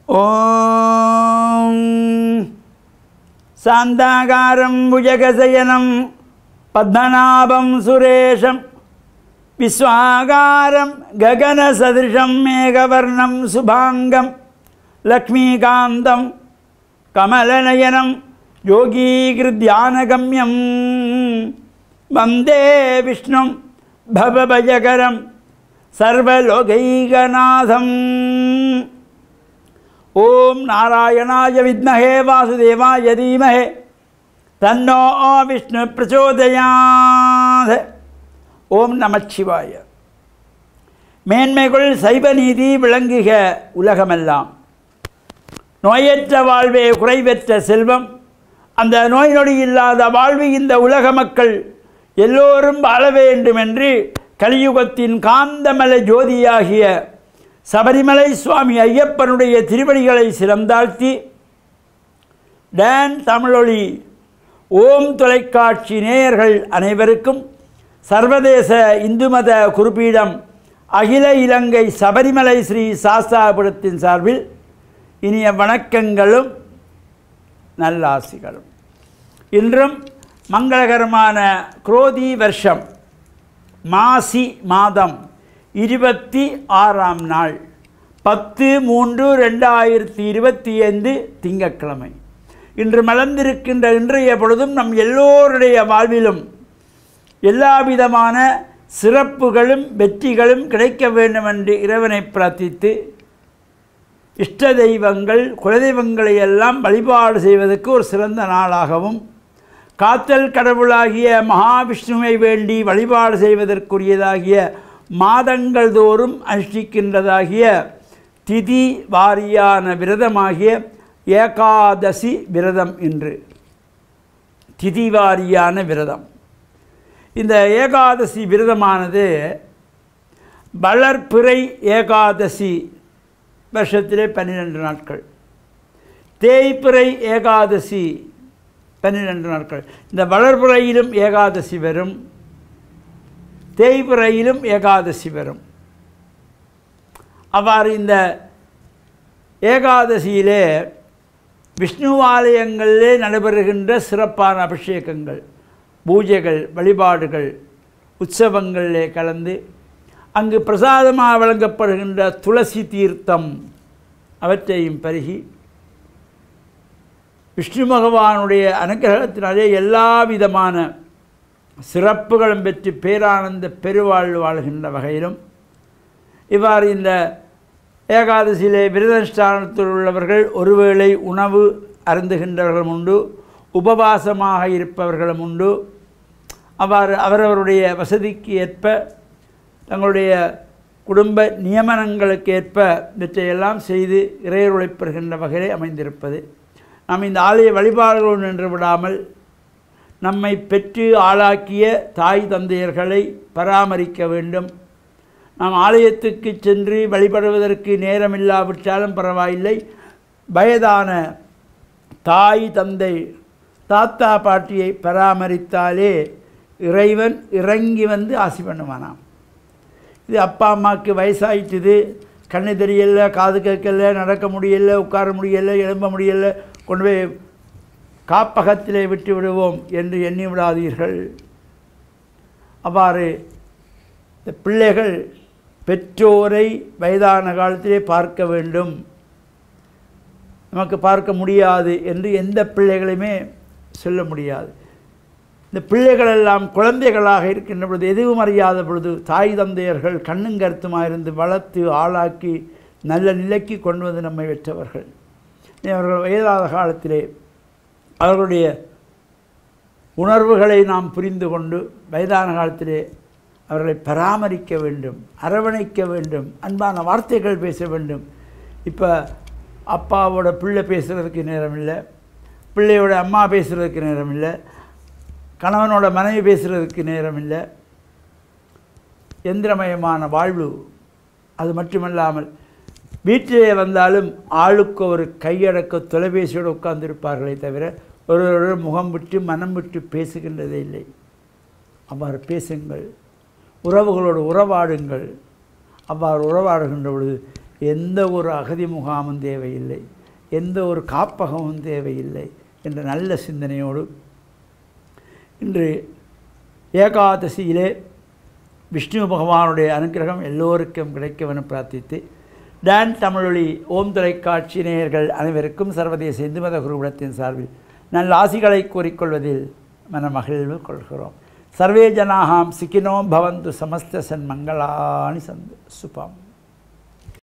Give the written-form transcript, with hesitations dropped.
ஓம் சாந்தாகாரம் புஜகசயனம் பத்மநாபம் சுரேஷம் விஸ்வாகாரம் ககனசதிருஷம் மேகவர்ணம் சுபாங்கம் லக்ஷ்மீகாந்தம் கமலநயனம் யோகீகிருத்யானகம்யம் வந்தே விஷ்ணும் பவபயகரம் சர்வலோகைகநாதம். ஓம் நாராயணாய வித்மஹே வாசுதேவாய தீமஹே தன்னோ விஷ்ணு பிரச்சோதயாத். ஓம் நமச்சிவாய. மேன்மைகள் சைவ நீதி விளங்குக உலகமெல்லாம். நோயற்ற வாழ்வே குறைவற்ற செல்வம். அந்த நோய் நொடி இல்லாத வாழ்வு இந்த உலக மக்கள் எல்லோரும் வாழ வேண்டும் என்று கலியுகத்தின் காந்தமலை ஜோதியாகிய சபரிமலை சுவாமி ஐயப்பனுடைய திருவடிகளை சிறந்தாழ்த்தி டான் தமிழொலி ஓம் தொலைக்காட்சி நேயர்கள் அனைவருக்கும் சர்வதேச இந்து மத குறிப்பீடம் அகில இலங்கை சபரிமலை ஸ்ரீ சாஸ்தாபுரத்தின் சார்பில் இனிய வணக்கங்களும் நல்லாசிகளும். இன்றும் மங்களகரமான குரோதி வருஷம் மாசி மாதம் 26ஆம் நாள் 10/3/2025 திங்கட்கிழமை. இன்று மலர்ந்திருக்கின்ற இன்றைய பொழுதும் நம் எல்லோருடைய வாழ்விலும் எல்லாவிதமான சிறப்புகளும் வெற்றிகளும் கிடைக்க வேண்டும் என்று இறைவனை பிரார்த்தித்து இஷ்ட தெய்வங்கள் குலதெய்வங்களை எல்லாம் வழிபாடு செய்வதற்கு ஒரு சிறந்த நாளாகவும் காத்தல் கடவுளாகிய மகாவிஷ்ணுவை வேண்டி வழிபாடு செய்வதற்குரியதாகிய மாதங்கள் தோறும் அனுஷ்டிக்கின்றதாகிய திதி வாரியான விரதமாகிய ஏகாதசி விரதம் இன்று திதி வாரியான விரதம். இந்த ஏகாதசி விரதமானது வளர்பிறை ஏகாதசி வருஷத்திலே 12 நாட்கள், தேய்பிறை ஏகாதசி 12 நாட்கள். இந்த வளர்பிறையிலும் ஏகாதசி வரும், தேய்பிறையிலும் ஏகாதசி வரும். அவ்வாறு இந்த ஏகாதசியிலே விஷ்ணு ஆலயங்களிலே நடைபெறுகின்ற சிறப்பான அபிஷேகங்கள், பூஜைகள், வழிபாடுகள், உற்சவங்களிலே கலந்து அங்கு பிரசாதமாக வழங்கப்படுகின்ற துளசி தீர்த்தம் அவற்றையும் பருகி விஷ்ணு பகவானுடைய அனுகிரகத்தினாலே எல்லா விதமான சிறப்புகளும் பெற்று பேரானந்த பெருவாழ்வு வாழ்கின்ற வகையிலும் இவ்வாறு இந்த ஏகாதசியிலே விரதனுஷ்டானத்தில் உள்ளவர்கள் ஒருவேளை உணவு அருந்துகின்றவர்களும் உண்டு, உபவாசமாக இருப்பவர்களும் உண்டு. அவ்வாறு அவரவருடைய வசதிக்கு ஏற்ப தங்களுடைய குடும்ப நியமனங்களுக்கு ஏற்ப இவற்றையெல்லாம் செய்து இறையருளை பெறுகின்ற வகையிலே அமைந்திருப்பது. நாம் இந்த ஆலய வழிபாடுகளோடு நின்று விடாமல் நம்மை பெற்று ஆளாக்கிய தாய் தந்தையர்களை பராமரிக்க வேண்டும். நாம் ஆலயத்துக்கு சென்று வழிபடுவதற்கு நேரமில்லாவிட்டாலும் பரவாயில்லை, வயதான தாய் தந்தை தாத்தா பாட்டியை பராமரித்தாலே இறைவன் இறங்கி வந்து ஆசி பண்ணுவானாம். இது அப்பா அம்மாவுக்கு வயசாயிட்டுது, கண்ணு தெரியலை, காது கேட்கல, நடக்க முடியலை, உட்கார முடியலை, எழும்ப முடியலை, கொண்டு போய் காப்பகத்திலே விட்டு விடுவோம் என்று எண்ணி விடாதீர்கள். அவ்வாறு இந்த பிள்ளைகள் பெற்றோரை வயதான காலத்திலே பார்க்க வேண்டும். நமக்கு பார்க்க முடியாது என்று எந்த பிள்ளைகளையுமே சொல்ல முடியாது. இந்த பிள்ளைகளெல்லாம் குழந்தைகளாக இருக்கின்ற பொழுது, எதுவும் அறியாத பொழுது தாய் தந்தையர்கள் கண்ணும் கருத்துமாக இருந்து வளர்த்து ஆளாக்கி நல்ல நிலைக்கு கொண்டு வந்து நம்மை வெற்றவர்கள். அவர்கள் வயதாத காலத்திலே அவர்களுடைய உணர்வுகளை நாம் புரிந்து கொண்டு வயதான காலத்திலே அவர்களை பராமரிக்க வேண்டும், அரவணைக்க வேண்டும், அன்பான வார்த்தைகள் பேச வேண்டும். இப்போ அப்பாவோட பிள்ளை பேசுகிறதுக்கு நேரம் இல்லை, பிள்ளையோட அம்மா பேசுகிறதுக்கு நேரம் இல்லை, கணவனோட மனைவி பேசுகிறதுக்கு நேரம் இல்லை. எந்திரமயமான வாழ்வு. அது மட்டுமல்லாமல் வீட்டிலே வந்தாலும் ஆளுக்கு ஒரு கையடக்க தொலைபேசியோடு உட்கார்ந்திருப்பார்களே தவிர ஒரு முகம் விட்டு மனம் விட்டு பேசுகின்றதே இல்லை. அவ்வாறு பேசுங்கள், உறவுகளோடு உறவாடுங்கள். அவ்வாறு உறவாடுகின்ற பொழுது எந்த ஒரு அகதி முகாமும் தேவையில்லை, எந்த ஒரு காப்பகமும் தேவையில்லை என்ற நல்ல சிந்தனையோடு இன்று ஏகாதசியிலே விஷ்ணு பகவானுடைய அனுக்கிரகம் எல்லோருக்கும் கிடைக்கவென பிரார்த்தித்து, டான் தமிழொலி ஓம் தொலைக்காட்சி நேயர்கள் அனைவருக்கும் சர்வதேச இந்து மத குருகுலத்தின் சார்பில் நல்ல ஆசிகளை கூறிக்கொள்வதில் மனமகிழ்வு கொள்கிறோம். சர்வே ஜனாஹாம் சிக்கினோம் பவந்து சமஸ்த சன்மங்களானி சந்து சுபம்.